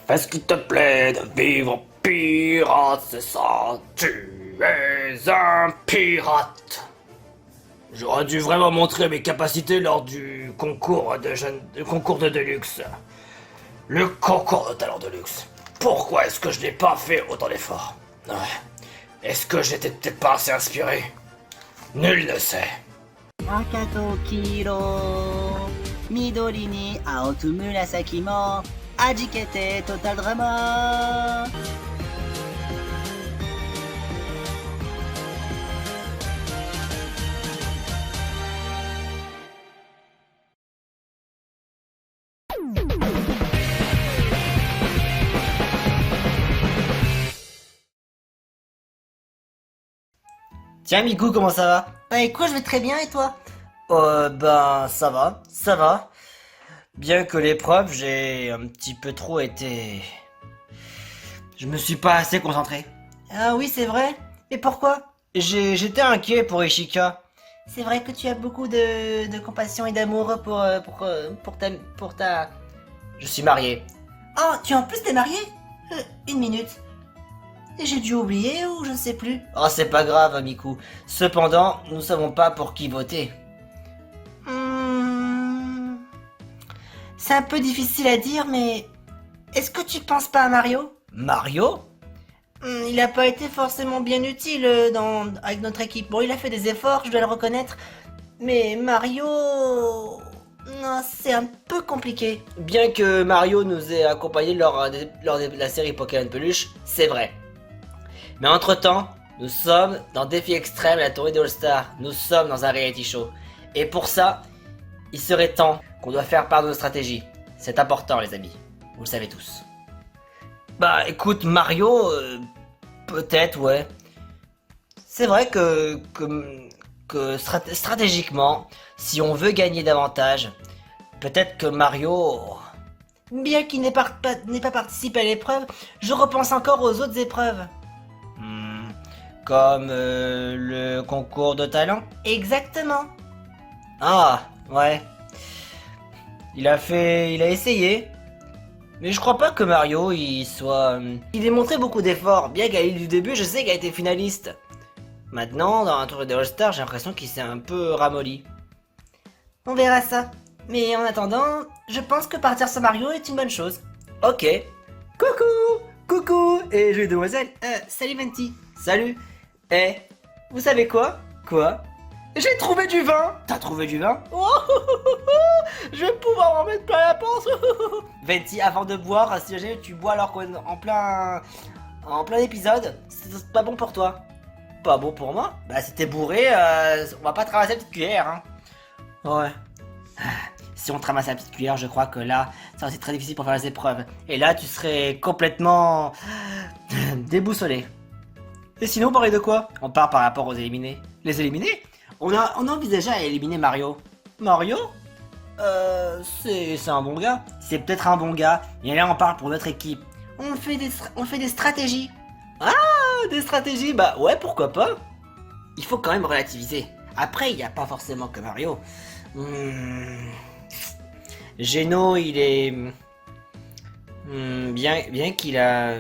Fais ce qu'il te plaît de vivre pirate, c'est ça. Tu es un pirate. J'aurais dû vraiment montrer mes capacités lors du concours de Deluxe. Le concours de talent de luxe. Pourquoi est-ce que je n'ai pas fait autant d'efforts? Est-ce que j'étais peut-être pas assez inspiré? Nul ne sait. 赤と黄色緑に青と紫も味気てトータルドラマ Tiens Miku, comment ça va? Écoute, je vais très bien et toi? Ben ça va. Bien que l'épreuve, j'ai un petit peu trop été... Je me suis pas assez concentré. Ah oui, c'est vrai. Mais pourquoi? J'étais inquiet pour Ishika. C'est vrai que tu as beaucoup de compassion et d'amour pour ta... Je suis marié. Oh, tu en plus t'es marié? Une minute. J'ai dû oublier ou je ne sais plus. Oh, c'est pas grave, Miku. Cependant, nous savons pas pour qui voter. C'est un peu difficile à dire, mais... Est-ce que tu penses pas à Mario? Mario? Il a pas été forcément bien utile avec notre équipe. Bon, il a fait des efforts, je dois le reconnaître. Mais Mario... Non, c'est un peu compliqué. Bien que Mario nous ait accompagnés lors de la série Pokémon Peluche, c'est vrai. Mais entre-temps, nous sommes dans Défi Extrême à la tournée des All-Stars. Nous sommes dans un reality show. Et pour ça, il serait temps qu'on doit faire part de nos stratégies. C'est important, les amis. Vous le savez tous. Bah écoute, Mario, peut-être, ouais. C'est vrai que stratégiquement, si on veut gagner davantage, peut-être que Mario... Bien qu'il n'ait pas participé à l'épreuve, je repense encore aux autres épreuves. Comme le concours de talent? Exactement. Ah, ouais. Il a essayé. Mais je crois pas que Mario, il ait montré beaucoup d'efforts. Bien qu'à l'île du début, je sais qu'il a été finaliste. Maintenant, dans un tour des All-Stars, j'ai l'impression qu'il s'est un peu ramolli. On verra ça. Mais en attendant, je pense que partir sans Mario est une bonne chose. Ok. Coucou et jolie demoiselle. Salut Venti. Salut. Vous savez quoi? Quoi? J'ai trouvé du vin. T'as trouvé du vin? Oh, je vais pouvoir en mettre plein la panse. Venti, avant de boire, si jamais tu bois alors qu'on est en plein épisode, c'est pas bon pour toi. Pas bon pour moi? Bah si t'es bourré, on va pas te ramasser la petite cuillère, hein. Ouais. Si on te ramasse la petite cuillère, je crois que là, ça va être très difficile pour faire les épreuves. Et là, tu serais complètement déboussolé. Et sinon, on parlait de quoi? On part par rapport aux éliminés. Les éliminés? On a envisagé à éliminer Mario. Mario? C'est un bon gars. C'est peut-être un bon gars. Et là, on parle pour notre équipe. On fait des stratégies. Ah, des stratégies? Bah ouais, pourquoi pas? Il faut quand même relativiser. Après, il n'y a pas forcément que Mario. Geno, il est... bien qu'il a...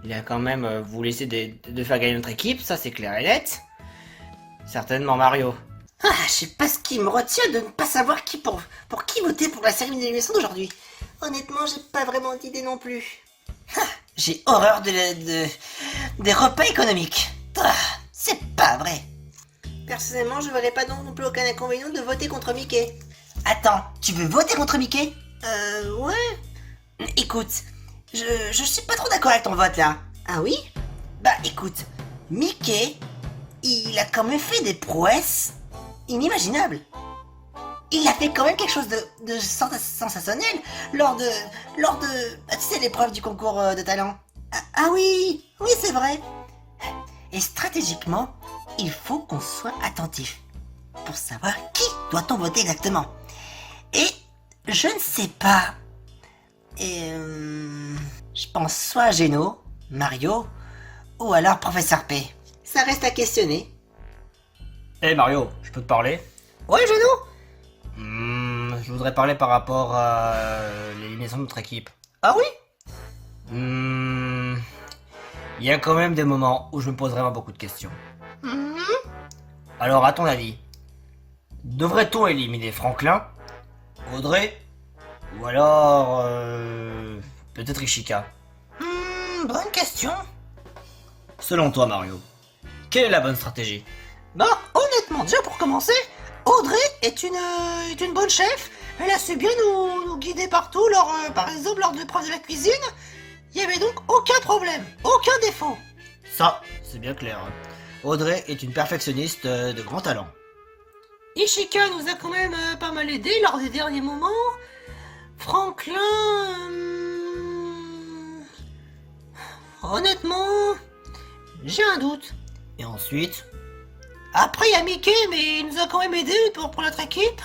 Il a quand même voulu essayer de faire gagner notre équipe, ça c'est clair et net. Certainement Mario. Ah, je sais pas ce qui me retient de ne pas savoir pour qui voter pour la cérémonie d'élimination d'aujourd'hui. Honnêtement, j'ai pas vraiment d'idée non plus. J'ai horreur des repas économiques. C'est pas vrai. Personnellement, je verrais pas non plus aucun inconvénient de voter contre Mickey. Attends, tu veux voter contre Mickey? Ouais. Écoute, je suis pas trop d'accord avec ton vote là. Ah oui? Bah écoute, Mickey, il a quand même fait des prouesses inimaginables. Il a fait quand même quelque chose de sensationnel lors de tu sais, l'épreuve du concours de talent. Ah oui, oui c'est vrai. Et stratégiquement, il faut qu'on soit attentif pour savoir qui doit-on voter exactement. Et je ne sais pas. Et je pense soit à Geno, Mario, ou alors Professeur P. Ça reste à questionner. Mario, je peux te parler? Ouais, Geno? Je voudrais parler par rapport à l'élimination de notre équipe. Ah oui? Il y a quand même des moments où je me pose vraiment beaucoup de questions. Mhm. Alors, à ton avis, devrait-on éliminer Franklin, Audrey, ou alors peut-être Ishika? Bonne question. Selon toi, Mario, quelle est la bonne stratégie? Bah, honnêtement, déjà pour commencer, Audrey est une bonne chef. Elle a su bien nous guider partout, par exemple lors de l'épreuve de la cuisine. Il y avait donc aucun problème, aucun défaut. Ça, c'est bien clair. Audrey est une perfectionniste de grand talent. Ishika nous a quand même pas mal aidé lors des derniers moments. Franklin... honnêtement, j'ai un doute. Et ensuite, Après, il y a Mickey, mais il nous a quand même aidé pour notre équipe.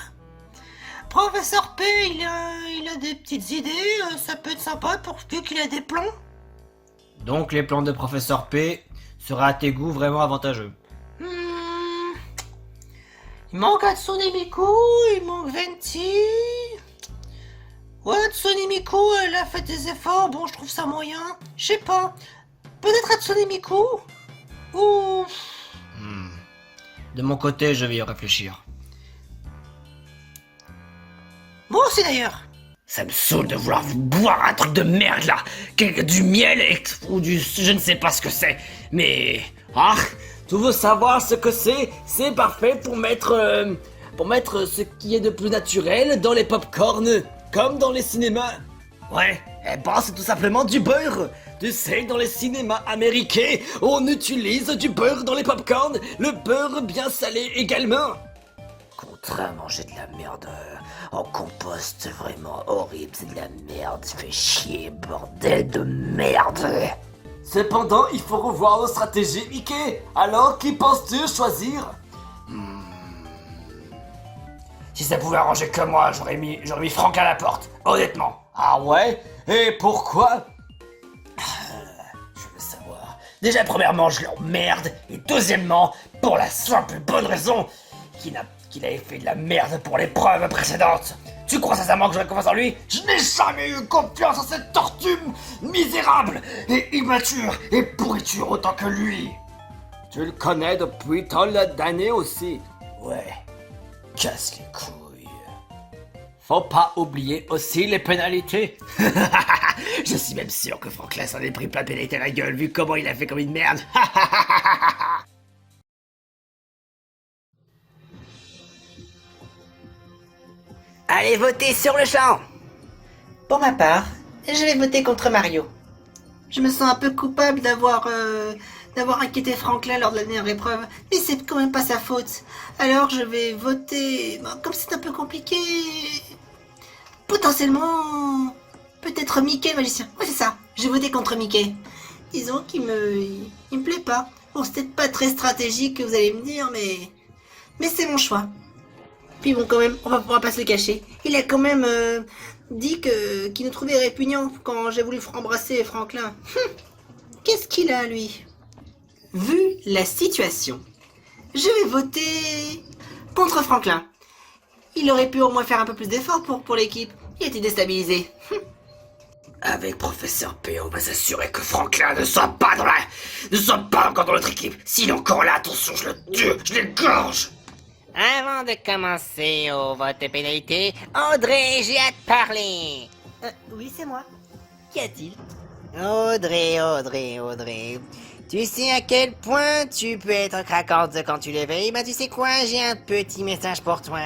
Professeur P, il a des petites idées, ça peut être sympa pour vu qu'il a des plans. donc les plans de Professeur P seraient à tes goûts vraiment avantageux. Il manque Hatsune Miku, il manque Venti. Ouais, Hatsune Miku, elle a fait des efforts, bon, je trouve ça moyen. Je sais pas. Peut-être Hatsune Miku. Ou... De mon côté, je vais y réfléchir. Moi aussi d'ailleurs. Ça me saoule de vouloir boire un truc de merde là, du miel ou du je ne sais pas ce que c'est, mais tu veux savoir ce que c'est parfait pour mettre ce qui est de plus naturel dans les pop-corn, comme dans les cinémas. Ouais, eh ben c'est tout simplement du beurre. Tu sais, dans les cinémas américains, on utilise du beurre dans les pop-corn, le beurre bien salé également. Contraire à manger de la merde en compost, c'est vraiment horrible, c'est de la merde, ça fait chier, bordel de merde. Cependant, il faut revoir nos stratégies, Mickey. Alors, qui penses-tu choisir? Si ça pouvait arranger que moi, j'aurais mis Franck à la porte, honnêtement. Ah ouais? Et pourquoi? Je veux savoir. Déjà, premièrement, je l'emmerde, et deuxièmement, pour la simple bonne raison qu'il avait fait de la merde pour l'épreuve précédente. Tu crois sincèrement que j'aurais confiance en lui? Je n'ai jamais eu confiance en cette tortue misérable et immature et pourriture autant que lui. Tu le connais depuis tant d'années aussi. Ouais, casse les couilles. Faut pas oublier aussi les pénalités. Je suis même sûr que Franklin s'en est pris plein de pénalités à la gueule vu comment il a fait comme une merde. Allez voter sur le champ. Pour ma part, je vais voter contre Mario. Je me sens un peu coupable d'avoir inquiété Franklin lors de la dernière épreuve, mais c'est quand même pas sa faute. Alors je vais voter... comme c'est un peu compliqué... potentiellement... peut-être Mickey, magicien. Ouais, c'est ça. Je vais voter contre Mickey. Disons qu'il me plaît pas. Bon, c'est peut-être pas très stratégique, vous allez me dire, mais c'est mon choix. Puis bon, quand même, on va pas se le cacher. Il a quand même dit qu'il nous trouvait répugnant quand j'ai voulu embrasser Franklin. Qu'est-ce qu'il a, lui? Vu la situation, je vais voter contre Franklin. Il aurait pu au moins faire un peu plus d'efforts pour l'équipe. Il a été déstabilisé. Avec Professeur P, on va s'assurer que Franklin ne soit pas encore dans notre équipe. S'il est encore là, attention, je le tue, je l'égorge. Avant de commencer au vote de pénalité, Audrey, j'ai à te parler. Oui, c'est moi. Qu'y a-t-il? Audrey. Tu sais à quel point tu peux être craquante quand tu l'éveilles? Bah tu sais quoi, j'ai un petit message pour toi.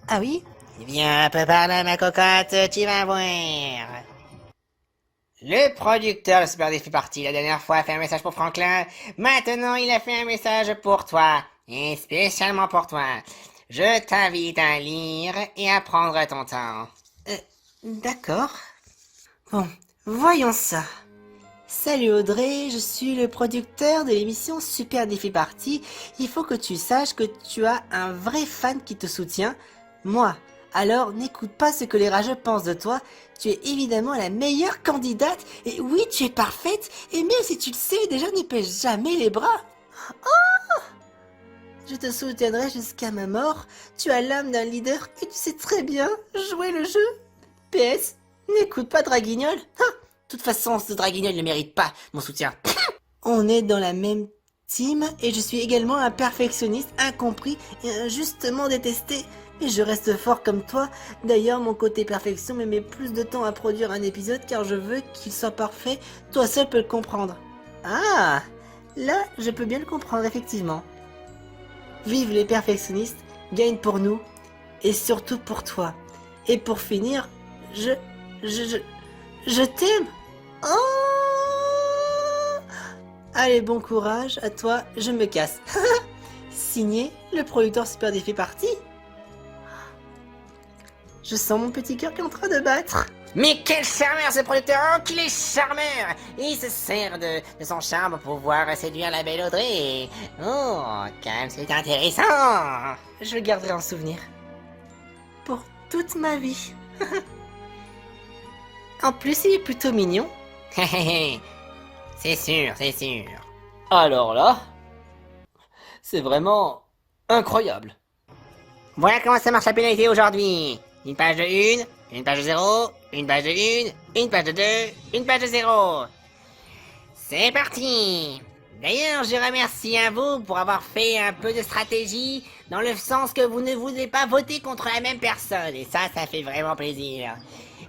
Ah oui? Viens un peu par là, ma cocotte, tu vas voir. Le producteur de Super Défi Party la dernière fois a fait un message pour Franklin. Maintenant, il a fait un message pour toi. Et spécialement pour toi. Je t'invite à lire et à prendre ton temps. D'accord. Bon, voyons ça. Salut Audrey, je suis le producteur de l'émission Super Défi Party. Il faut que tu saches que tu as un vrai fan qui te soutient, moi. Alors n'écoute pas ce que les rageux pensent de toi. Tu es évidemment la meilleure candidate. Et oui, tu es parfaite. Et même si tu le sais, déjà ne pèse jamais les bras. Oh! Je te soutiendrai jusqu'à ma mort. Tu as l'âme d'un leader et tu sais très bien jouer le jeu. PS, n'écoute pas Draguignol. toute façon, ce draguignol ne mérite pas mon soutien. On est dans la même team et je suis également un perfectionniste incompris et injustement détesté. Et je reste fort comme toi. D'ailleurs, mon côté perfection me met plus de temps à produire un épisode car je veux qu'il soit parfait. Toi seul peux le comprendre. Ah, là, je peux bien le comprendre, effectivement. Vive les perfectionnistes, gagne pour nous et surtout pour toi. Et pour finir, je t'aime. Oh! Allez, bon courage à toi, je me casse. Signé le producteur Super Défi Party. Je sens mon petit cœur qui est en train de battre. Mais quel charmeur ce producteur, oh qu'il est charmeur! Il se sert de son charme pour pouvoir séduire la belle Audrey. Oh, quand même c'est intéressant! Je le garderai en souvenir. Pour toute ma vie. En plus, il est plutôt mignon. C'est sûr, c'est sûr. Alors là, c'est vraiment incroyable. Voilà comment ça marche la pénalité aujourd'hui. Une page de 1, une page de 0, une page de 1, une page de 2, une page de 0. C'est parti. D'ailleurs, je remercie à vous pour avoir fait un peu de stratégie dans le sens que vous ne voulez pas voter contre la même personne. Et ça fait vraiment plaisir.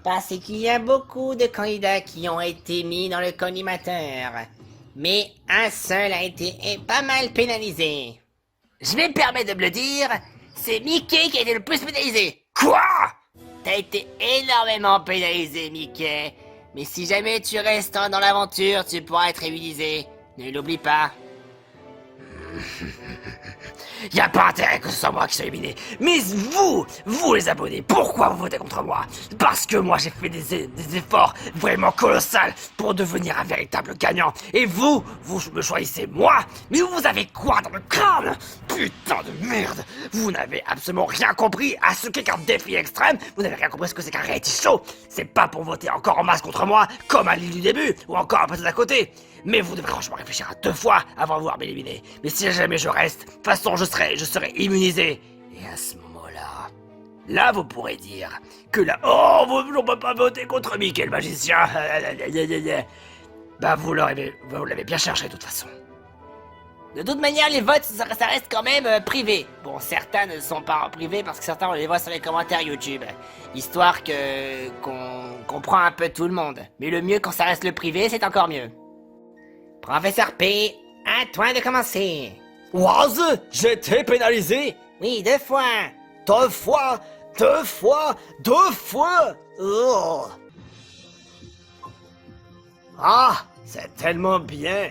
Parce qu'il y a beaucoup de candidats qui ont été mis dans le collimateur. Mais un seul a été pas mal pénalisé. Je vais me permettre de me le dire, c'est Mickey qui a été le plus pénalisé. Quoi? T'as été énormément pénalisé, Mickey. Mais si jamais tu restes dans l'aventure, tu pourras être réutilisé. Ne l'oublie pas. Y a pas intérêt que ce soit moi qui sois éliminé. Mais vous les abonnés, pourquoi vous votez contre moi? Parce que moi j'ai fait des efforts vraiment colossaux pour devenir un véritable gagnant. Et vous me choisissez moi? Mais vous avez quoi dans le crâne? Putain de merde. Vous n'avez absolument rien compris à ce qu'est qu'un défi extrême. Vous n'avez rien compris à ce que c'est qu'un reality show. C'est pas pour voter encore en masse contre moi, comme à l'île du début, ou encore un peu à côté. Mais vous devrez franchement réfléchir à 2 fois avant de vouloir m'éliminer. Mais si jamais je reste, de toute façon je serai immunisé. Et à ce moment-là, là vous pourrez dire que là, oh, on peut pas voter contre Mickey le magicien. Bah vous l'avez bien cherché de toute façon. De toute manière, les votes, ça reste quand même privé. Bon, certains ne sont pas privés parce que certains on les voit sur les commentaires YouTube. Histoire qu'on prend un peu tout le monde. Mais le mieux quand ça reste le privé, c'est encore mieux. Professeur P, à toi de commencer. Oise, j'ai été pénalisé. Oui, 2 fois. 2 fois. Oh. Ah, c'est tellement bien.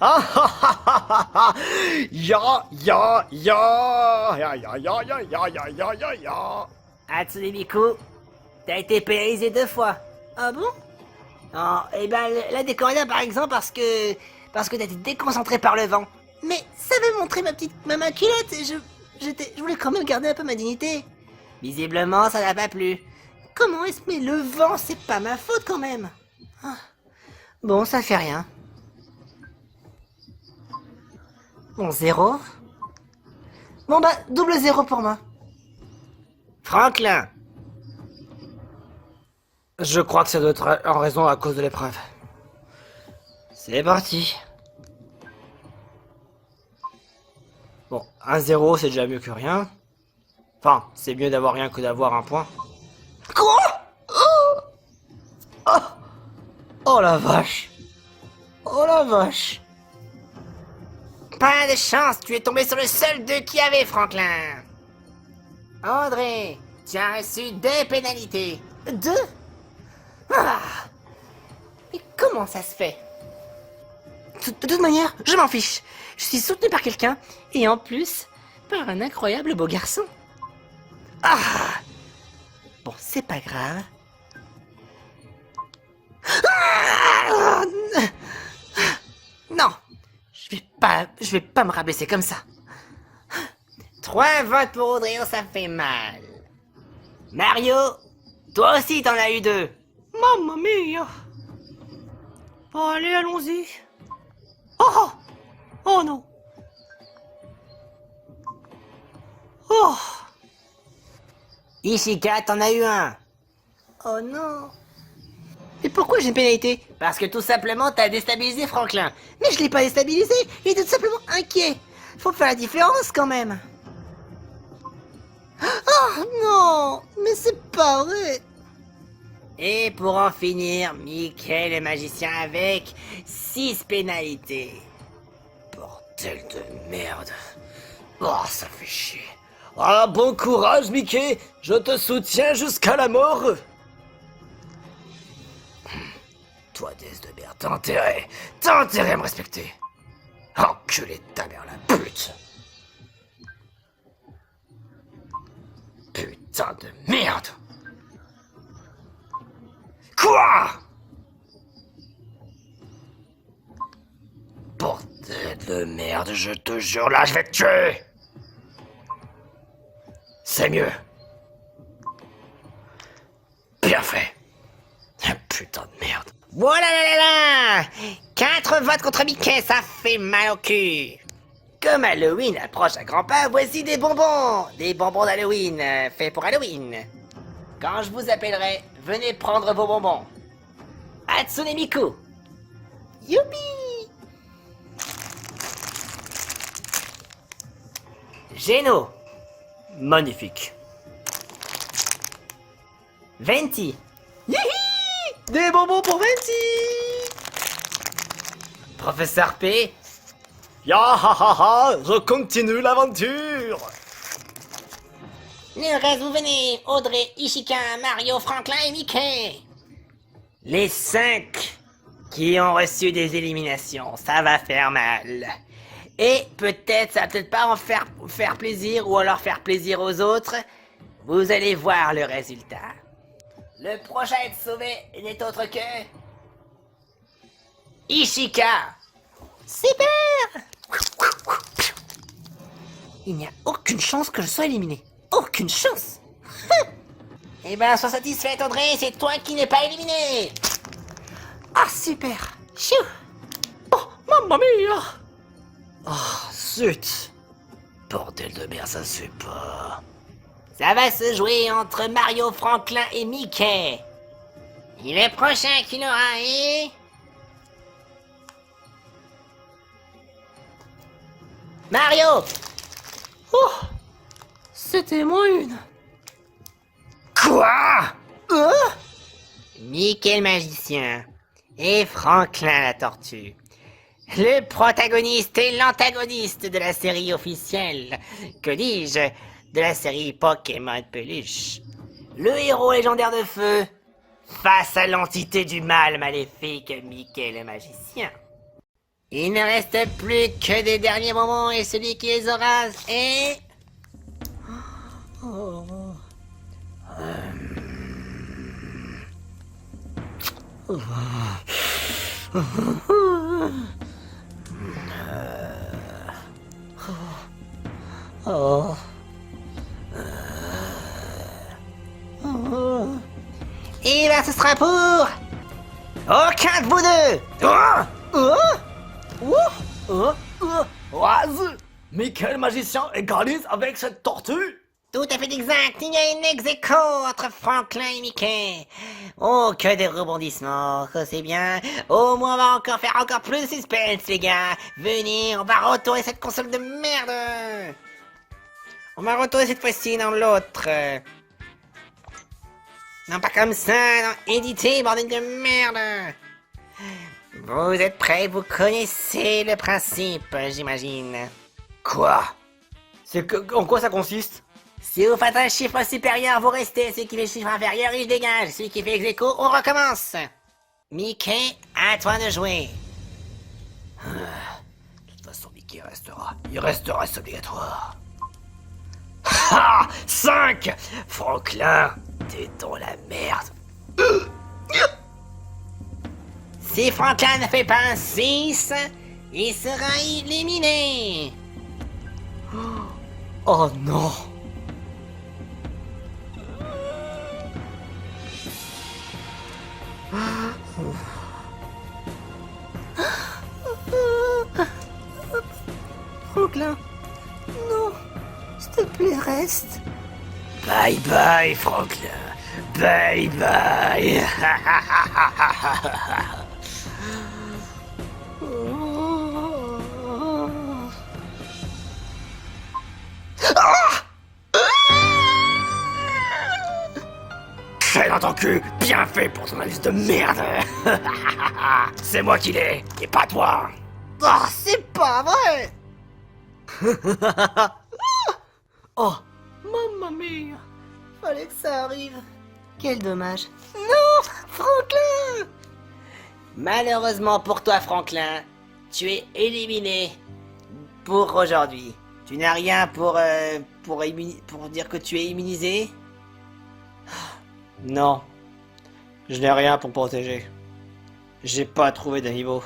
Ah ha ha ha ha ha. Ya. Hatsune Miku, t'as été pénalisé 2 fois. Ah bon? Oh, et ben là des candidats par exemple parce que t'as été déconcentré par le vent. Mais ça veut montrer ma culotte et je voulais quand même garder un peu ma dignité. Visiblement ça n'a pas plu. Comment est-ce mais le vent c'est pas ma faute quand même. Ah. Bon ça fait rien. Bon 0. Bon bah double 0 pour moi. Franklin. Je crois que ça doit être en raison à cause de l'épreuve. C'est parti. Bon, 1-0 c'est déjà mieux que rien. Enfin, c'est mieux d'avoir rien que d'avoir un point. Quoi? Oh la vache. Oh la vache. Pas de chance, tu es tombé sur le seul 2 qui avait, Franklin. André, tu as reçu 2 pénalités. 2? Ah. Mais comment ça se fait? De toute manière, je m'en fiche. Je suis soutenu par quelqu'un, et en plus, par un incroyable beau garçon. Ah. Bon, c'est pas grave. Ah. Non, je vais pas me rabaisser comme ça. 3 votes pour Audrey, ça fait mal. Mario, toi aussi t'en as eu 2. Mamma mia. Bon, allez, allons-y. Oh! Oh non. Oh! Ishika, t'en as eu 1. Oh non. Et pourquoi j'ai une pénalité? Parce que tout simplement, t'as déstabilisé Franklin. Mais je l'ai pas déstabilisé, il était tout simplement inquiet. Faut faire la différence quand même. Oh non, mais c'est pas vrai. Et pour en finir, Mickey le magicien avec 6 pénalités. Bordel de merde. Oh, ça fait chier. Ah, bon courage, Mickey. Je te soutiens jusqu'à la mort. Toi, déesse de merde, t'as intérêt à me respecter. Enculé de ta mère, la pute. Putain de merde. Quoi? Bordel de merde, je te jure, là, je vais te tuer. C'est mieux. Bien fait. Putain de merde. Voilà là là là 4 votes contre Mickey, ça fait mal au cul. Comme Halloween approche à grands pas, voici des bonbons. Des bonbons d'Halloween, faits pour Halloween. Quand je vous appellerai, venez prendre vos bonbons. Hatsune Miku. Youpi. Geno. Magnifique. Venti. Des bonbons pour Venti. Professeur P. Ya ha ha ha, je continue l'aventure. Le reste, vous venez. Audrey, Ishika, Mario, Franklin et Mickey. Les 5 qui ont reçu des éliminations, ça va faire mal. Et peut-être, ça va peut-être pas en faire plaisir ou alors faire plaisir aux autres. Vous allez voir le résultat. Le prochain à être sauvé n'est autre que... Ishika. Super. Il n'y a aucune chance que je sois éliminé. Aucune chance. Eh ben, sois satisfaite Audrey, c'est toi qui n'es pas éliminé. Ah super. Chou. Oh, mamma mia. Oh, zut. Bordel de merde, ça se fait pas. Ça va se jouer entre Mario, Franklin et Mickey. Et le prochain qui l'aura est... Mario. Oh, c'était moins une. Quoi? Mickey le magicien et Franklin la tortue. Le protagoniste et l'antagoniste de la série officielle, que dis-je, de la série Pokémon Peluche. Le héros légendaire de feu, face à l'entité du mal maléfique Mickey le magicien. Il ne reste plus que des derniers moments et celui qui les aura est... Et là, ce sera pour... aucun de vous deux. Mickey le magicien égalise avec cette tortue. Tout à fait exact. Il y a une ex-aequo entre Franklin et Mickey. Oh, que des rebondissements, que c'est bien. Au moins, on va encore faire encore plus de suspense, les gars. Venez, on va retourner cette console de merde. On va retourner cette fois-ci dans l'autre. Non, pas comme ça, non. Éditez, bordel de merde. Vous êtes prêts, vous connaissez le principe, j'imagine. Quoi? En quoi ça consiste? Si vous faites un chiffre supérieur, vous restez. Celui qui fait le chiffre inférieur, il se dégage. Celui qui fait ex-aequo, on recommence. Mickey, à toi de jouer. De toute façon, Mickey restera. Il restera, c'est obligatoire. Ha! 5! Franklin, t'es dans la merde. Si Franklin ne fait pas un 6, il sera éliminé. Oh non! Franklin. Non. S'il te plaît, reste. Bye bye, Franklin. Bye bye. Fais dans ton cul, bien fait pour ton analyse de merde. C'est moi qui l'ai, et pas toi. Oh, c'est pas vrai. Oh, mamma mia. Fallait que ça arrive. Quel dommage. Non, Franklin. Malheureusement pour toi, Franklin, tu es éliminé pour aujourd'hui. Tu n'as rien pour dire que tu es immunisé? Non, je n'ai rien pour me protéger. J'ai pas trouvé d'animaux.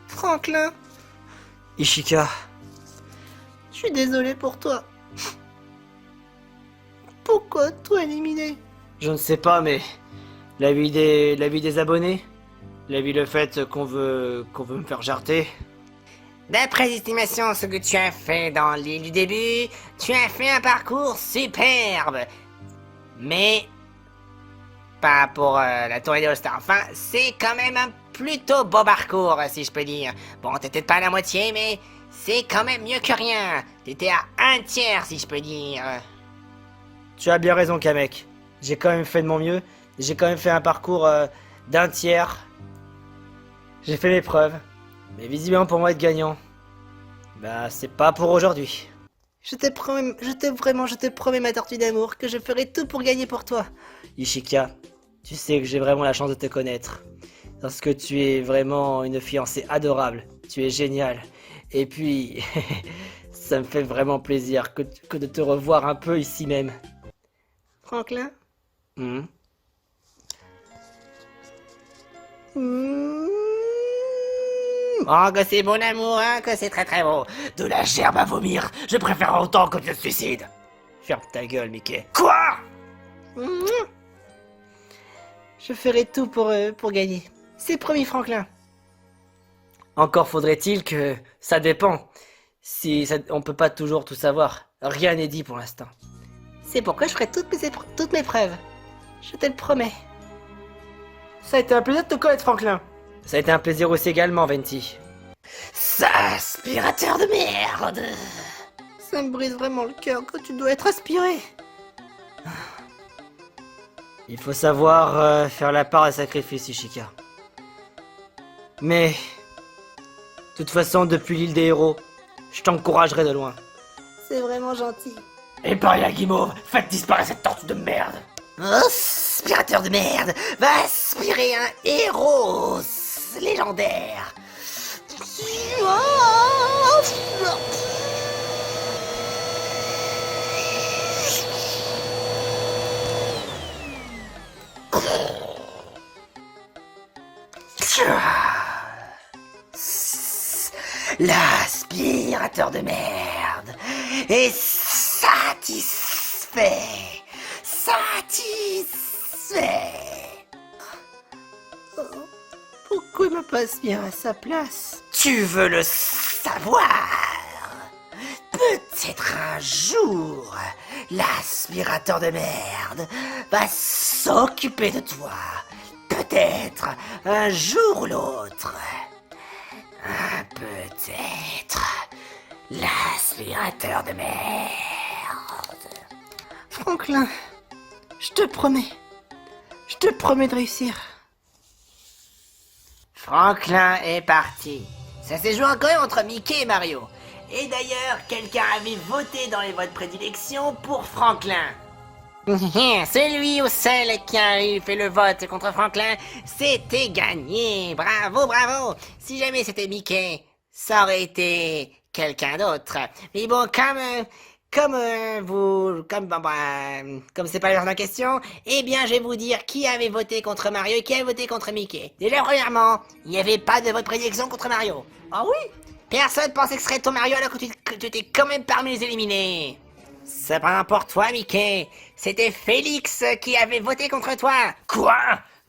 Franklin, Ishika, je suis désolé pour toi. Pourquoi toi éliminé? je ne sais pas, mais la vie des abonnés, le fait qu'on veut me faire jarter. D'après les estimations, ce que tu as fait dans l'île du début, tu as fait un parcours superbe. Mais pas pour la tournée de All-Star. Enfin, c'est quand même un plutôt beau parcours, si je peux dire. Bon, t'es peut-être pas à la moitié, mais c'est quand même mieux que rien. T'étais à un tiers, si je peux dire. Tu as bien raison, Kamek. J'ai quand même fait de mon mieux. J'ai quand même fait un parcours d'un tiers. J'ai fait mes preuves. Mais visiblement pour moi être gagnant, bah c'est pas pour aujourd'hui. Je te promets ma tortue d'amour que je ferai tout pour gagner pour toi. Ishika, tu sais que j'ai vraiment la chance de te connaître. Parce que tu es vraiment une fiancée adorable. Tu es géniale. Et puis, ça me fait vraiment plaisir que de te revoir un peu ici même. Franklin? Hmm. Oh, que c'est bon amour, hein, que c'est très très beau. De la gerbe à vomir, je préfère autant que tu te suicides. Ferme ta gueule, Mickey. Quoi? Je ferai tout pour gagner. C'est promis, Franklin. Encore faudrait-il que... Ça dépend. On peut pas toujours tout savoir. Rien n'est dit pour l'instant. C'est pourquoi je ferai toutes mes preuves. Je te le promets. Ça a été un plaisir de te connaître, Franklin. Ça a été un plaisir aussi également, Venti. Aspirateur de merde. Ça me brise vraiment le cœur quand tu dois être aspiré. Il faut savoir faire la part des sacrifices, Ishika. Mais... De toute façon, depuis l'île des héros, je t'encouragerai de loin. C'est vraiment gentil. Et Paria Guimauve, faites disparaître cette tortue de merde. Aspirateur de merde va aspirer un héros légendaire. L'aspirateur de merde est satisfait. Pourquoi il m'a pas aspiré à sa place? Tu veux le savoir? Peut-être un jour, l'aspirateur de merde va s'occuper de toi. Peut-être un jour ou l'autre. Peut-être l'aspirateur de merde. Franklin, je te promets de réussir. Franklin est parti. Ça s'est joué encore entre Mickey et Mario. Et d'ailleurs, quelqu'un avait voté dans les votes prédilection pour Franklin. Celui ou celle qui a fait le vote contre Franklin, c'était gagné. Bravo, bravo. Si jamais c'était Mickey, ça aurait été quelqu'un d'autre. Mais bon, comme c'est pas la question, eh bien je vais vous dire qui avait voté contre Mario et qui avait voté contre Mickey. Déjà premièrement, il n'y avait pas de vote prédilection contre Mario. Ah oui? Personne pensait que ce serait ton Mario alors que tu étais quand même parmi les éliminés. Cependant pour toi, Mickey, c'était Félix qui avait voté contre toi. Quoi?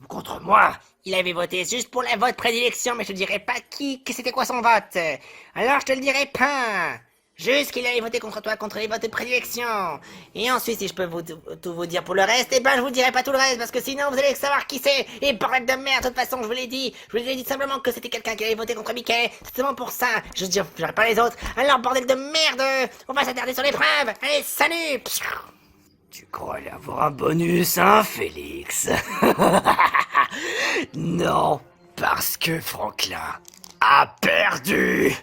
Contre moi? Il avait voté juste pour la vote prédilection, mais je te dirai pas que c'était quoi son vote. Alors je te le dirai pas. Juste qu'il allait voter contre toi, contre les votes de prédilection. Et ensuite, si je peux tout vous dire pour le reste, eh ben je vous dirai pas tout le reste, parce que sinon vous allez savoir qui c'est. Et bordel de merde, de toute façon, je vous l'ai dit. Je vous ai dit simplement que c'était quelqu'un qui allait voter contre Mickey. C'est seulement pour ça. Je ne dirai pas les autres. Alors bordel de merde, on va s'attarder sur l'épreuve. Allez, salut. Tu croyais avoir un bonus, hein, Félix? Non, parce que Franklin a perdu.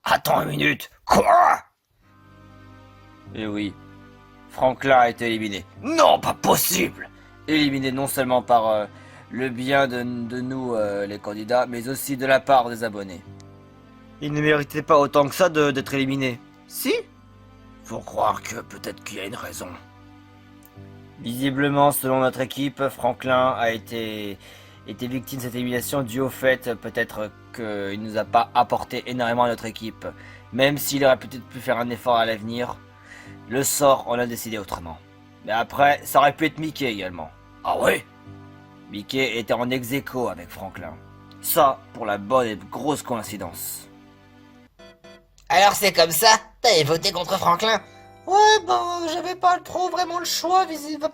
Attends une minute. Quoi? Eh oui, Franklin a été éliminé. Non, pas possible. Éliminé non seulement par le bien de nous, les candidats, mais aussi de la part des abonnés. Il ne méritait pas autant que ça d'être éliminé. Si? Faut croire que peut-être qu'il y a une raison. Visiblement, selon notre équipe, Franklin a été victime de cette élimination dû au fait peut-être qu'il nous a pas apporté énormément à notre équipe. Même s'il aurait peut-être pu faire un effort à l'avenir, le sort en a décidé autrement. Mais après, ça aurait pu être Mickey également. Ah ouais? Mickey était en ex-aequo avec Franklin. Ça, pour la bonne et grosse coïncidence. Alors c'est comme ça? T'avais voté contre Franklin? Ouais, ben, j'avais pas trop vraiment le choix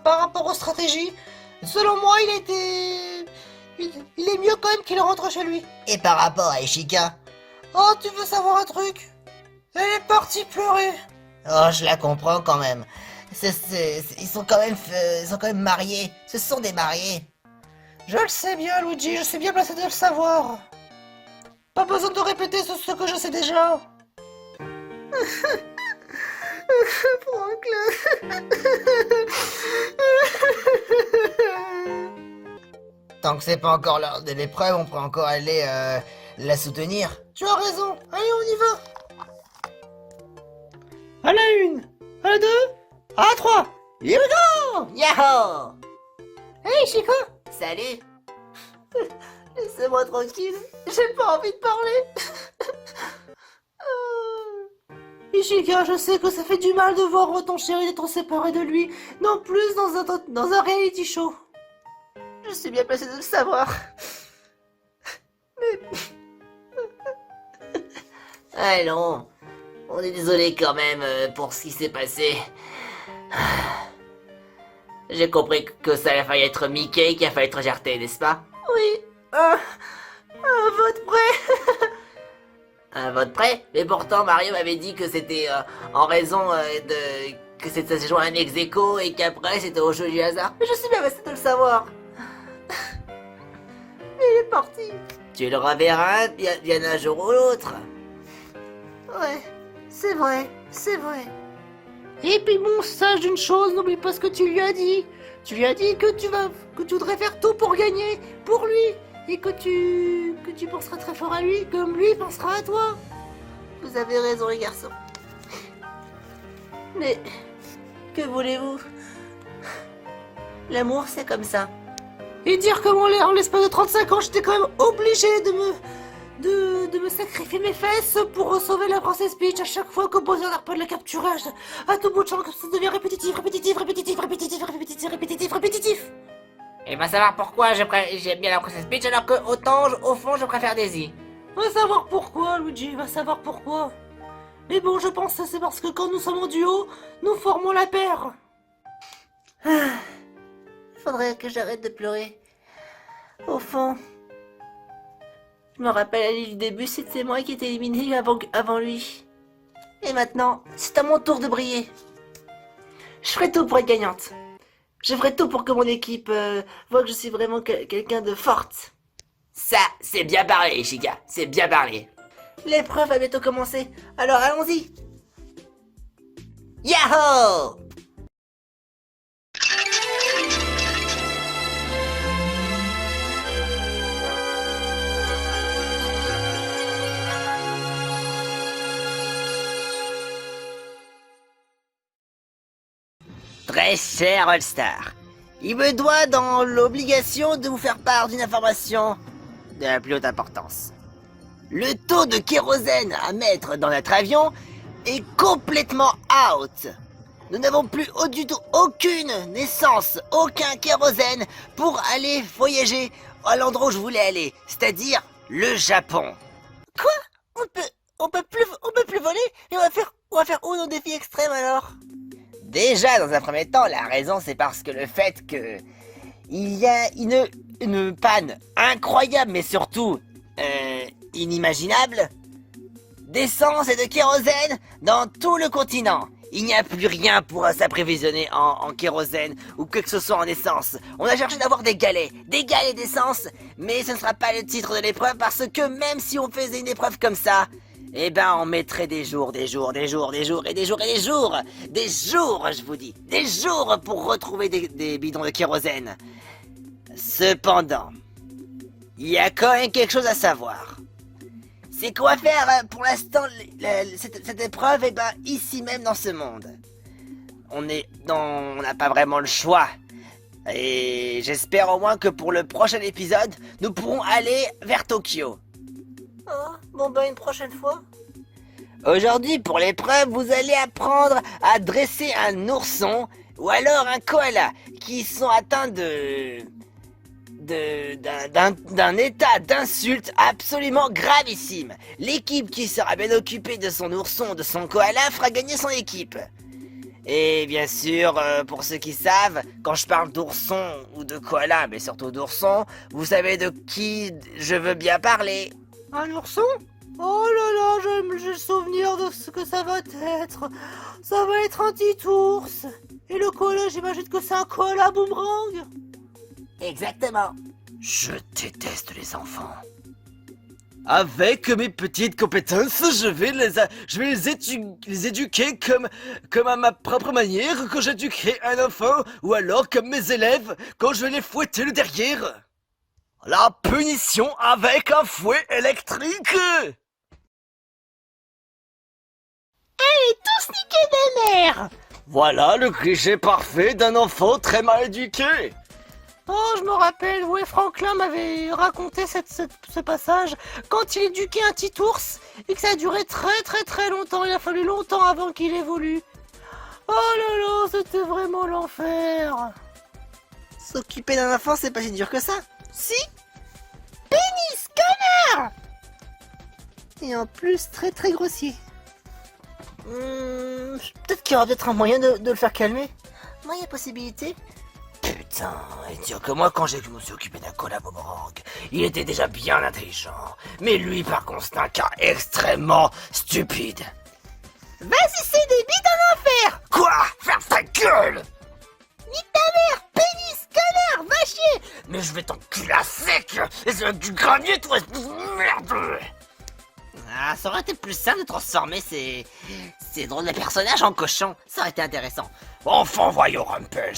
par rapport aux stratégies. Selon moi, il est mieux quand même qu'il rentre chez lui. Et par rapport à Ishika? Oh, tu veux savoir un truc? Elle est partie pleurer. Oh, je la comprends quand même. Ils sont quand même mariés. Ce sont des mariés. Je le sais bien, Luigi, je suis bien placé de le savoir. Pas besoin de répéter ce que je sais déjà. Tant que c'est pas encore l'heure de l'épreuve, on pourrait encore aller la soutenir. Tu as raison, allez, on y va. À la 1, à la 2, à la 3. Here we go! Yahoo! Hey, Chico. Salut! Laissez-moi tranquille, j'ai pas envie de parler. Ishika, je sais que ça fait du mal de voir ton chéri d'être séparé de lui, non plus dans un reality show. Je suis bien placé de le savoir. Mais... Allons, on est désolé quand même pour ce qui s'est passé. J'ai compris que ça a failli être Mickey qui a failli être jarté, n'est-ce pas? Oui, un vote près. Un vote prêt? Mais pourtant Mario m'avait dit que c'était en raison que ça s'est joué à un ex-aequo et qu'après c'était au jeu du hasard. Mais je suis bien placé de le savoir. Il est parti. Tu le reverras bien un jour ou l'autre. Ouais, c'est vrai, c'est vrai. Et puis bon, sache d'une chose, n'oublie pas ce que tu lui as dit. Tu lui as dit que tu voudrais faire tout pour gagner, pour lui, et que tu penseras très fort à lui, comme lui pensera à toi. Vous avez raison les garçons. Mais que voulez-vous? L'amour c'est comme ça. Et dire comment en l'espace de 35 ans, j'étais quand même obligé de me sacrifier mes fesses pour sauver la princesse Peach à chaque fois que Bowser n'arrête pas de la capturer. À tout bout de champ, ça devient répétitif. Et va savoir pourquoi j'aime bien la princesse Peach alors que au fond je préfère Daisy. Va savoir pourquoi, Luigi, va savoir pourquoi. Mais bon, je pense que c'est parce que quand nous sommes en duo, nous formons la paire. Faudrait que j'arrête de pleurer. Au fond, je me rappelle à l'île du début, c'était moi qui étais éliminé avant lui. Et maintenant, c'est à mon tour de briller. Je ferai tout pour être gagnante. Je ferai tout pour que mon équipe voit que je suis vraiment quelqu'un de forte. Ça, c'est bien parlé, Ishika, c'est bien parlé. L'épreuve va bientôt commencer, alors allons-y. Yahoo! Très cher All-Star, il me doit dans l'obligation de vous faire part d'une information de la plus haute importance. Le taux de kérosène à mettre dans notre avion est complètement out. Nous n'avons plus du tout aucune naissance, aucun kérosène pour aller voyager à l'endroit où je voulais aller, c'est-à-dire le Japon. Quoi? On peut plus voler? Et on va faire où nos défis extrêmes alors? Déjà, dans un premier temps, la raison c'est parce que le fait que il y a une panne incroyable, mais surtout inimaginable, d'essence et de kérosène dans tout le continent. Il n'y a plus rien pour s'approvisionner en kérosène ou que ce soit en essence. On a cherché d'avoir des galets d'essence, mais ce ne sera pas le titre de l'épreuve parce que même si on faisait une épreuve comme ça, eh ben on mettrait des jours, je vous dis, des jours pour retrouver des bidons de kérosène. Cependant, il y a quand même quelque chose à savoir. C'est qu'on va faire pour l'instant cette épreuve, et ben ici même dans ce monde. On n'a pas vraiment le choix. Et j'espère au moins que pour le prochain épisode, nous pourrons aller vers Tokyo. Oh, bon ben une prochaine fois. Aujourd'hui, pour l'épreuve, vous allez apprendre à dresser un ourson ou alors un koala qui sont atteints d'un état d'insulte absolument gravissime. L'équipe qui sera bien occupée de son ourson, de son koala, fera gagner son équipe. Et bien sûr, pour ceux qui savent, quand je parle d'ourson ou de koala, mais surtout d'ourson, vous savez de qui je veux bien parler. Un ourson? Oh là là, j'ai le souvenir de ce que ça va être. Ça va être un petit ours. Et le koala, j'imagine que c'est un koala boomerang. Exactement. Je déteste les enfants. Avec mes petites compétences, je vais les éduquer comme à ma propre manière quand j'éduquerai un enfant, ou alors comme mes élèves quand je vais les fouetter le derrière. La punition avec un fouet électrique. Allez, tous niquer des mères! Voilà le cliché parfait d'un enfant très mal éduqué. Oh, je me rappelle, ouais, Franklin m'avait raconté ce passage quand il éduquait un petit ours et que ça a duré très longtemps. Il a fallu longtemps avant qu'il évolue. Oh là là, c'était vraiment l'enfer. S'occuper d'un enfant, c'est pas si dur que ça. Si? Pénis, connard! Et en plus, très grossier. Peut-être qu'il y aura peut-être un moyen de le faire calmer. Moi, il y a possibilité. Putain, et dire que moi, quand je me suis occupé d'un koala boomerang, il était déjà bien intelligent. Mais lui, par contre, c'est un cas extrêmement stupide. Vas-y, c'est des bites en enfer! Quoi? Ferme ta gueule! Nique ta mère, pénis, connard, va chier! Mais je vais t'enculer à sec! Et c'est du granier, toi, espèce de merde! Ah, ça aurait été plus simple de transformer ces drôles de personnages en cochons. Ça aurait été intéressant. Enfin, voyons, Rumpel,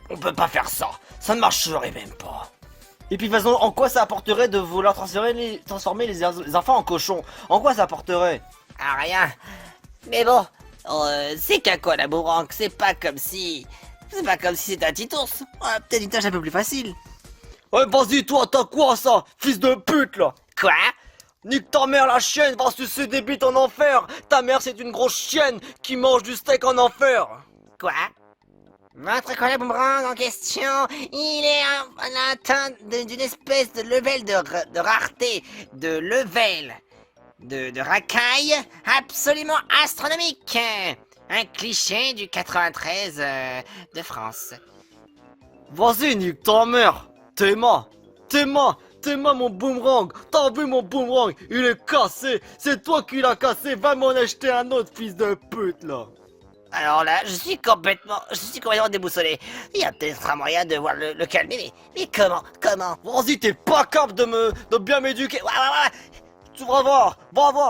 on peut pas faire ça. Ça ne marcherait même pas. Et puis de toute façon, en quoi ça apporterait de vouloir transformer les enfants en cochons? En quoi ça apporterait? Ah, rien. Mais bon, c'est qu'un koala boomerang, c'est pas comme si c'était un petit ours. Ouais, peut-être une tâche un peu plus facile. Ouais, vas-y, toi, t'as quoi ça? Fils de pute, là! Quoi? Nique ta mère, la chienne, va sucer des bites en enfer! Ta mère, c'est une grosse chienne qui mange du steak en enfer! Quoi? Votre koala boomerang en question, il est atteint d'une espèce de level de rareté, de level, de racaille absolument astronomique. Un cliché du 93 de France. Vas-y, nique ta mère! T'es ma mon boomerang! T'as vu mon boomerang? Il est cassé! C'est toi qui l'as cassé! Va m'en acheter un autre, fils de pute, là! Alors là, je suis complètement déboussolé. Il y a peut-être un moyen de voir le calmer, mais comment? Vas-y, t'es pas capable de bien m'éduquer! Ouais. Tu vas voir,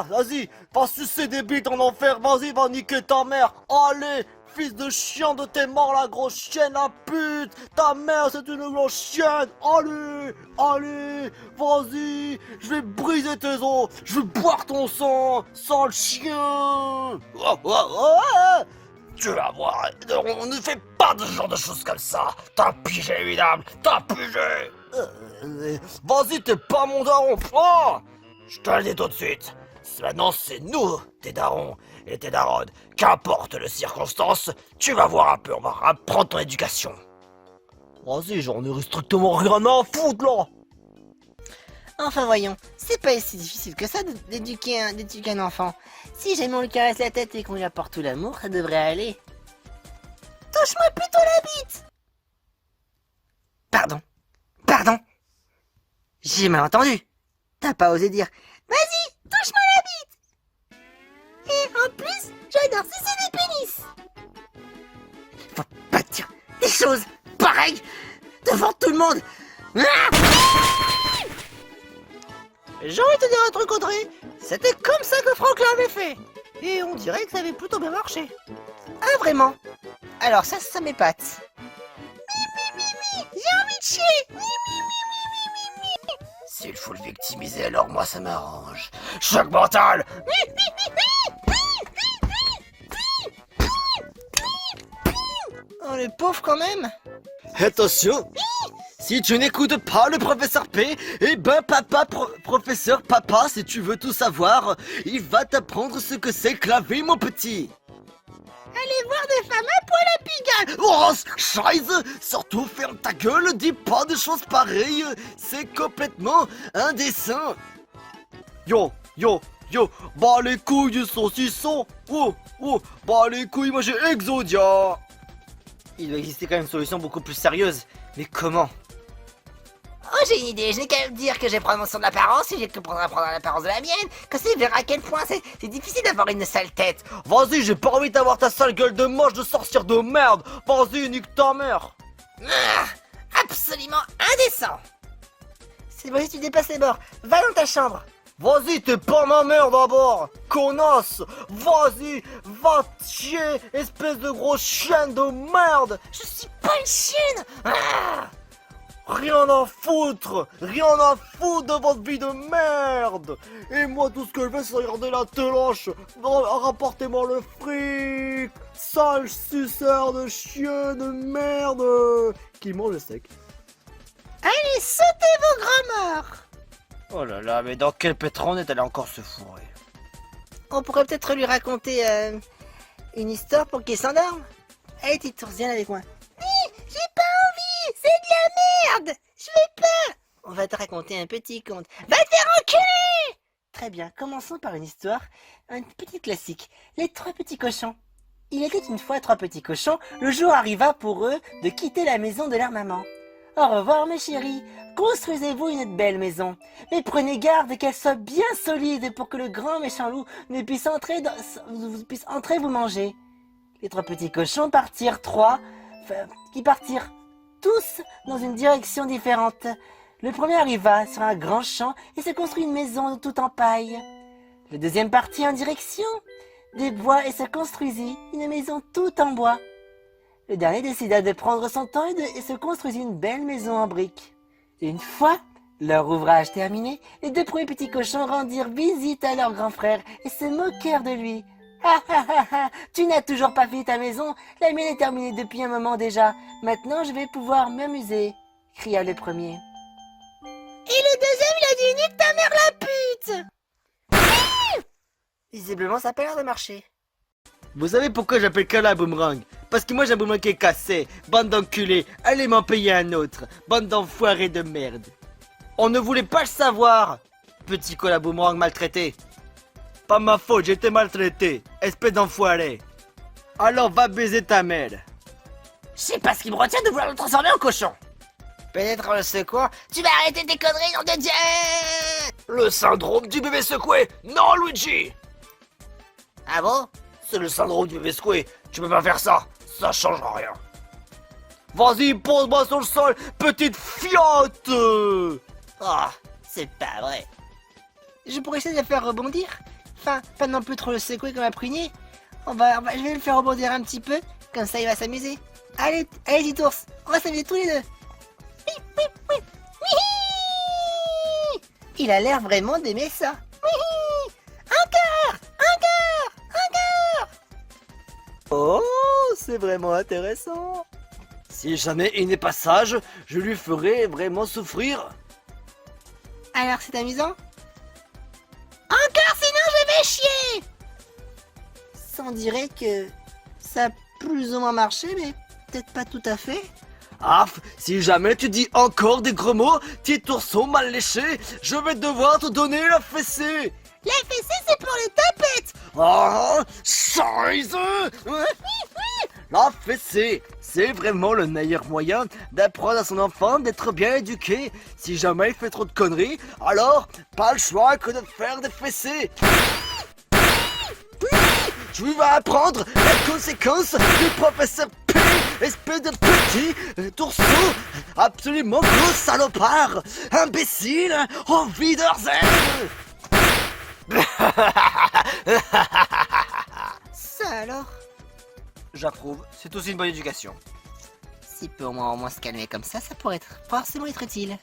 vas-y, va sucer des bites en enfer, vas-y, va niquer ta mère, allez, fils de chien de tes morts, la grosse chienne, la pute, ta mère c'est une grosse chienne, allez, vas-y, je vais briser tes os, je vais boire ton sang, sale chien. Tu vas voir, on ne fait pas de ce genre de choses comme ça. T'as pigé, évidemment, t'as pigé. Vas-y, t'es pas mon daron, oh. Je te le dis tout de suite. Maintenant, c'est nous, tes darons et tes daronnes. Qu'importe les circonstances, tu vas voir un peu, on va apprendre ton éducation. Vas-y, j'en ai strictement rien à foutre, là. Enfin voyons, c'est pas si difficile que ça d'éduquer un enfant. Si jamais on lui caresse la tête et qu'on lui apporte tout l'amour, ça devrait aller. Touche-moi plutôt la bite. Pardon. J'ai mal entendu. T'as pas osé dire. Vas-y, touche-moi la bite. Et en plus, j'adore sucer des pénis. Faut pas dire des choses pareilles devant tout le monde. Ah, J'ai envie de te dire un truc, Audrey. C'était comme ça que Franklin avait fait. Et on dirait que ça avait plutôt bien marché. ah, vraiment? Alors ça m'épate. J'ai envie de chier. S'il faut le victimiser, alors moi ça m'arrange. Choc mental. Oh le pauvre quand même. Attention! Si tu n'écoutes pas le professeur P, eh ben professeur papa, si tu veux tout savoir, il va t'apprendre ce que c'est que la vie, mon petit. Allez voir des femmes à poil à pigalle. Oh, scheiße! Surtout ferme ta gueule, dis pas des choses pareilles, c'est complètement indécent. Yo, bah les couilles saucisson, bah les couilles, moi j'ai Exodia. Il doit exister quand même une solution beaucoup plus sérieuse. Mais comment? Oh j'ai une idée, je n'ai qu'à dire que j'ai prendre soin de l'apparence et j'ai que prendre l'apparence de la mienne. Que c'est vers à quel point c'est difficile d'avoir une sale tête. Vas-y, j'ai pas envie d'avoir ta sale gueule de moche de sorcière de merde. Vas-y, nique ta mère. Absolument indécent. C'est bon si tu dépasses les bords. Va dans ta chambre. Vas-y, t'es pas ma mère d'abord, connasse. Vas-y, va te chier, espèce de gros chien de merde. Je suis pas une chienne. Rien à foutre de votre vie de merde. Et moi, tout ce que je fais, c'est regarder la téloche. Rapportez-moi le fric. Sale suceur de chien de merde qui mange le steak. Allez, sautez vos grands morts. Oh là là, mais dans quel pétron est allé encore se fourrer? On pourrait peut-être lui raconter une histoire pour qu'il s'endorme. Allez, Titours, viens avec moi. J'ai pas envie, c'est de la merde. Je vais pas. On va te raconter un petit conte. Va te faire enculer. Très bien, commençons par une histoire, un petit classique. Les trois petits cochons. Il était une fois trois petits cochons. Le jour arriva pour eux de quitter la maison de leur maman. Au revoir mes chéris, construisez-vous une belle maison, mais prenez garde qu'elle soit bien solide pour que le grand méchant loup ne puisse entrer vous manger. Les trois petits cochons partirent tous dans une direction différente. Le premier arriva sur un grand champ et se construit une maison tout en paille. Le deuxième partit en direction des bois et se construisit une maison tout en bois. Le dernier décida de prendre son temps et se construisit une belle maison en briques. Une fois leur ouvrage terminé, les deux premiers petits cochons rendirent visite à leur grand frère et se moquèrent de lui. « Ah ah ah ah, tu n'as toujours pas fini ta maison, la mienne est terminée depuis un moment déjà. Maintenant je vais pouvoir m'amuser, » cria le premier. « Et le deuxième il a dit nique ta mère la pute !» Visiblement ça n'a pas l'air de marcher. Vous savez pourquoi j'appelle Kala Boomerang? Parce que moi j'ai un boomerang qui est cassé. Bande d'enculés, allez m'en payer un autre. Bande d'enfoirés de merde. On ne voulait pas le savoir. Petit Kala Boomerang maltraité. Pas ma faute, j'ai été maltraité. Espèce d'enfoiré. Alors va baiser ta mère. Je sais pas ce qui me retient de vouloir le transformer en cochon. Pénétrant le secours, tu vas arrêter tes conneries, nom de Dieu! Le syndrome du bébé secoué. Non, Luigi. Ah bon? C'est le syndrome du bébé secoué. Tu peux pas faire ça. Ça changera rien. Vas-y, pose-moi sur le sol, petite fiotte. Oh, c'est pas vrai. Je pourrais essayer de le faire rebondir. Enfin, pas non plus trop le secouer comme un prunier. Je vais le faire rebondir un petit peu, comme ça il va s'amuser. Allez, Titours, on va s'amuser tous les deux. Oui, oui, oui. Oui. Il a l'air vraiment d'aimer ça. Oui. Encore. Oh, c'est vraiment intéressant. Si jamais il n'est pas sage, je lui ferai vraiment souffrir. Alors c'est amusant? Encore, sinon je fais chier! Ça, on dirait que ça a plus ou moins marché, mais peut-être pas tout à fait. Ah, si jamais tu dis encore des gros mots, petit ourson mal léché, je vais devoir te donner la fessée. La fessée, c'est pour les tapettes! Ah, Scheiße! La fessée, c'est vraiment le meilleur moyen d'apprendre à son enfant d'être bien éduqué. Si jamais il fait trop de conneries, alors pas le choix que de faire des fessées. Tu vas apprendre les conséquences du professeur P, espèce de petit ourson, absolument gros salopard, imbécile, au Wiedersehen. Ça alors? J'approuve, c'est aussi une bonne éducation. Si peut au moins se calmer comme ça pourrait forcément être utile.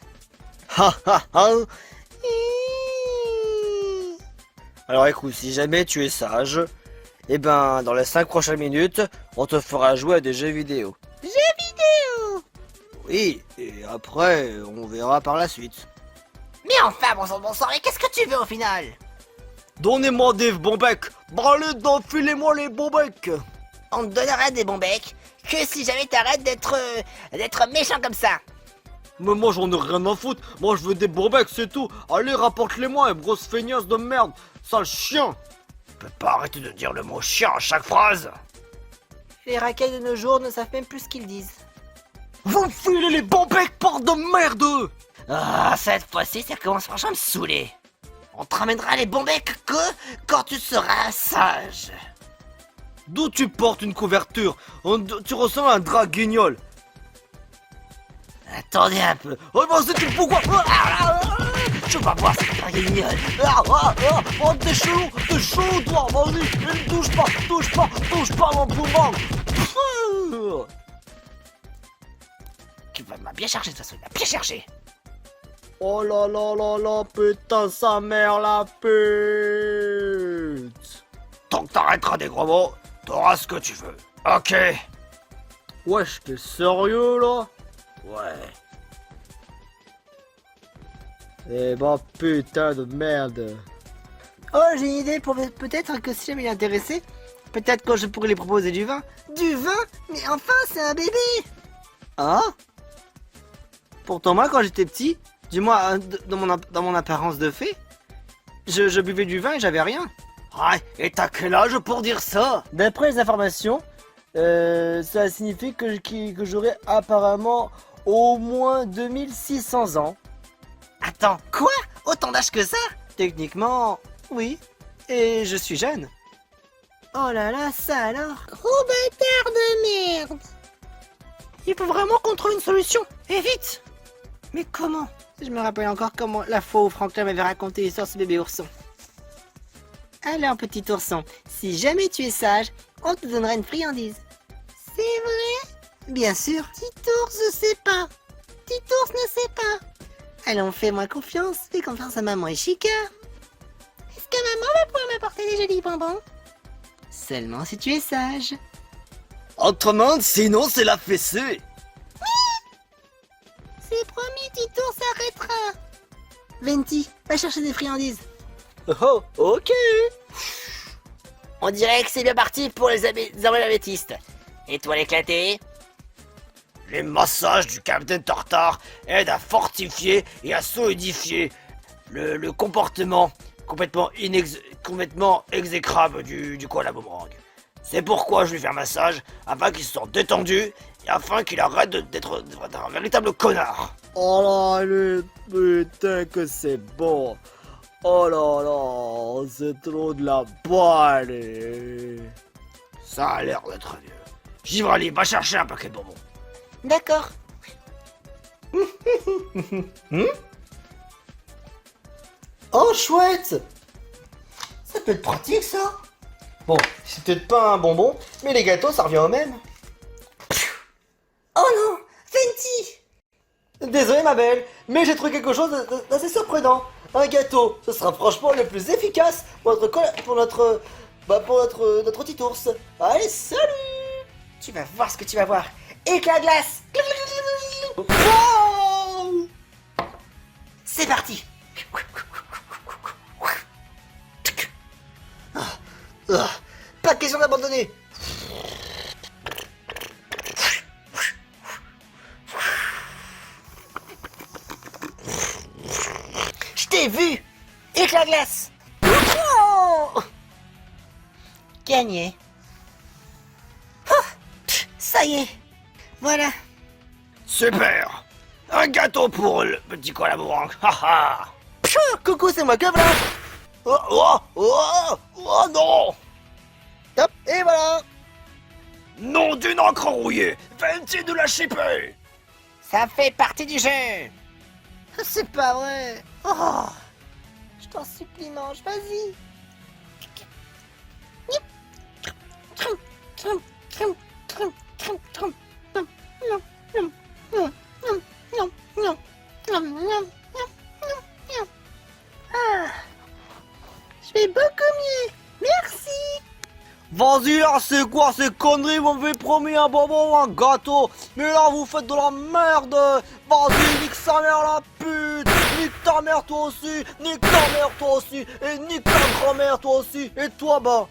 Ha ha ha. Alors écoute, si jamais tu es sage, eh ben dans les 5 prochaines minutes, on te fera jouer à des jeux vidéo. Jeux vidéo! Oui, et après, on verra par la suite. Mais enfin, bon sang, mais qu'est-ce que tu veux au final? Donnez-moi des bons becs. Allez, filez-moi les bons becs. On te donnera des bons becs que si jamais t'arrêtes d'être méchant comme ça. Mais moi j'en ai rien à foutre. Moi je veux des bons becs, c'est tout. Allez, rapporte-les-moi, grosse feignasse de merde. Sale chien. Tu peux pas arrêter de dire le mot chien à chaque phrase. Les racailles de nos jours ne savent même plus ce qu'ils disent. Vous me filez les bons becs, porte de merde. Ah, cette fois-ci, ça commence franchement à me saouler. On te ramènera les bons becs que quand tu seras sage. D'où tu portes une couverture? Tu ressembles à un drap guignol. Attendez un peu. Oh ben c'est tout pourquoi? Je vais pas boire cette draguignole. Oh t'es chelou toi, vas-y, ne touche pas mon boomerang. Tu vas m'a bien cherché de toute façon, il m'a bien cherché. Oh là, putain sa mère la pute. Tant que t'arrêteras des gros mots, t'auras ce que tu veux. Ok. Wesh, t'es sérieux là? Ouais. Eh ben putain de merde. Oh, j'ai une idée pour peut-être que si jamais il est intéressé, peut-être que je pourrais lui proposer du vin. Du vin? Mais enfin, c'est un bébé! Hein? Pourtant moi quand j'étais petit, du moins dans mon apparence de fée, je buvais du vin et j'avais rien. Ah, et t'as quel âge pour dire ça? D'après les informations, ça signifie que j'aurais apparemment au moins 2600 ans. Attends, quoi? Autant d'âge que ça? Techniquement, oui. Et je suis jeune. Oh là là, ça alors? Gros bâtard de merde! Il faut vraiment qu'on trouve une solution, et vite! Mais comment? Je me rappelle encore comment la fois où Franklin m'avait raconté l'histoire de ce bébé ourson. Alors, petit ourson, si jamais tu es sage, on te donnera une friandise. C'est vrai? Bien sûr. Petit ours ne sait pas. Petit ours ne sait pas. Allons, fais-moi confiance. Fais confiance à maman et Chica. Est-ce que maman va pouvoir m'apporter des jolis bonbons? Seulement si tu es sage. Autrement, sinon c'est la fessée. C'est promis, petit ours s'arrêtera. Venti, va chercher des friandises. Oh, ok. On dirait que c'est bien parti pour les améthyste. Étoile éclatée. Les massages du Capitaine Tartare aident à fortifier et à solidifier le comportement complètement exécrable du koala boomerang. C'est pourquoi je lui fais un massage, afin qu'il se sente détendu et afin qu'il arrête d'être un véritable connard. Oh là, le putain que c'est bon. Oh là là, c'est trop de la bonne. Ça a l'air d'être mieux. Givrali, va chercher un paquet de bonbons. D'accord. Oh chouette. Ça peut être pratique ça. Bon, c'est peut-être pas un bonbon, mais les gâteaux ça revient au même. Oh non, Venti! Désolé ma belle, mais j'ai trouvé quelque chose d'assez surprenant. Un gâteau, ce sera franchement le plus efficace pour notre petit ours. Allez, salut. Tu vas voir ce que tu vas voir. Éclat glace! Oh. C'est parti! Pas question d'abandonner. Je t'ai vu. Éclat glace. Oh, gagné. Oh, ça y est. Voilà. Super. Un gâteau pour le petit cola boomerang. Haha. Coucou, c'est moi, que voilà. Oh non. Hop, et voilà. Nom d'une encre rouillée. Viens-tu de la chipper? Ça fait partie du jeu. C'est pas vrai. Oh, je t'en supplie, mange, vas-y. Je vais beaucoup mieux. Merci. Vas-y là, c'est quoi ces conneries? Vous m'avez promis un bonbon ou un gâteau, mais là vous faites de la merde. Vas-y, nique sa mère la pute. Nique ta mère toi aussi. Nique ta mère toi aussi. Et nique ta grand-mère toi aussi. Et toi bah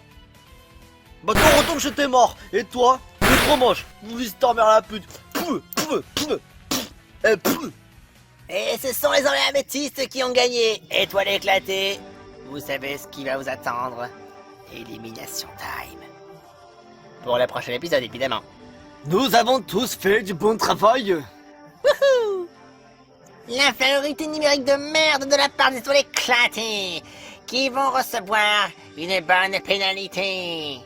toi retourne chez tes morts. Et toi, t'es trop moche. Vous vise ta mère la pute. Et ce sont les enlevis améthystes qui ont gagné. Étoile éclatée. Vous savez ce qui va vous attendre. Élimination time. Pour le prochain épisode, évidemment. Nous avons tous fait du bon travail. L'infériorité numérique de merde de la part des étoiles éclatées, qui vont recevoir une bonne pénalité.